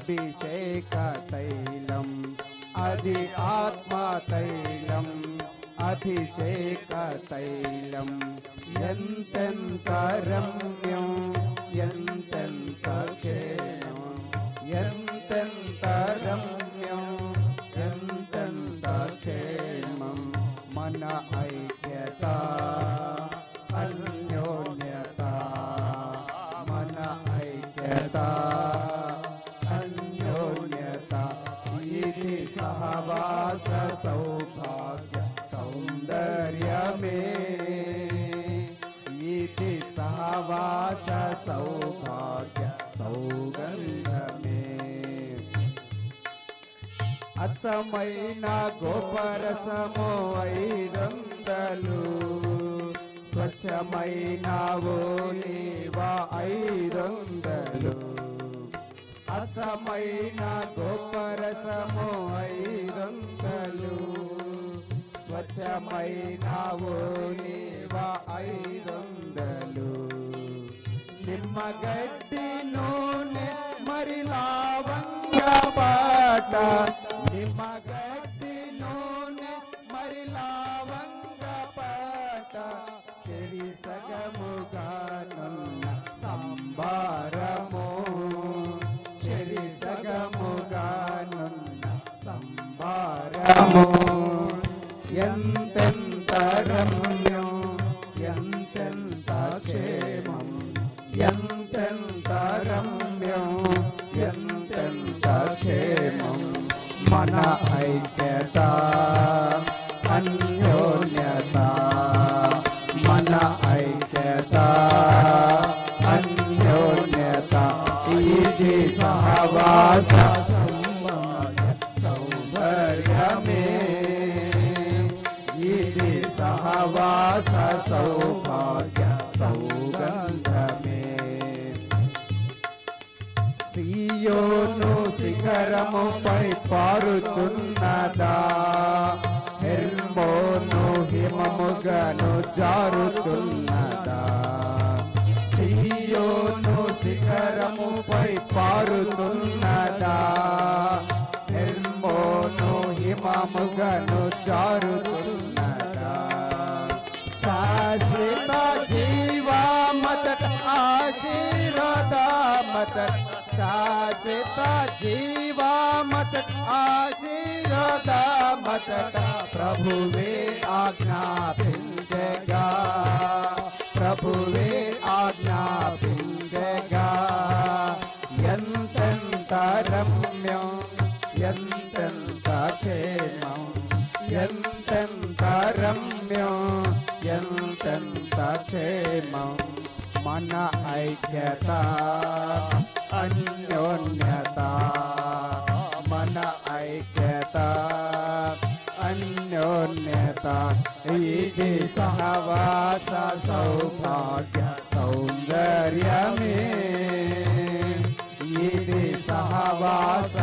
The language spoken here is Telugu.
అభిషేక తైలం అది ఆత్మ తైలం అభిషేక తైలం ఎంతెంత రమ్యం ఎంతెంత క్షేమం ఎంతెంత రమ్యం ఎంతెంత క్షేమం మన ఐక్యత అన్యోన్యత మన ఐక్యత అన్యోన్యత ఇది సహవాస సౌభాగ్య సౌందర్యమే ఇది సహవాస సౌభాగ్య సౌగంధమే అచ్చమైన గోపరసము 500 స్వచ్ఛమైన ఓలివ 500 అచ్చమైన గోపరసము 500 స్వచ్ఛమైన ఓలివ 500 నిమ్మగడ్డి నూనె మరి లావంగ పాట నిమ్మగడ్డి నూనె మరి లావంగ పాట సిరి సగముగానున్న సంబారము సిరి సగముగానున్న సంబారము ఎంతెంత రమ్యం ఎంతెంత క్షేమం ఎంతెంత రమ్యం ఎంతెంత క్షేమం మన ఐక్యత అన్యోన్యత మన ఐక్యత అన్యోన్యత ఇది సహవాస సౌందర్యమే ఇది సహవాస సౌభాగ్య సౌగంధమే సియోను శిఖరముపై పారుచున్నదా హెర్మోను హిమముగను జారుచున్నదా సియోను శిఖరముపై పారుచున్నదా హెర్మోను హిమముగను జారుచున్నదా శాశ్వత జీవామతట ఆశీర్వాదమతట శాశ్వత జీవామతట ఆశీర్వాదమతట ప్రభువే ఆజ్ఞాపించగా ప్రభువే ఆజ్ఞాపించగా ఎంతెంత రమ్యం ఎంతెంత క్షేమం ఎంతెంత రమ్యం ఎంతెంత క్షేమం మన ఐక్యత అన్యోన్యత మన ఐక్యత అన్యోన్యత ఇది సహవాస సౌభాగ్య సౌందర్యమే ఇది సహవాస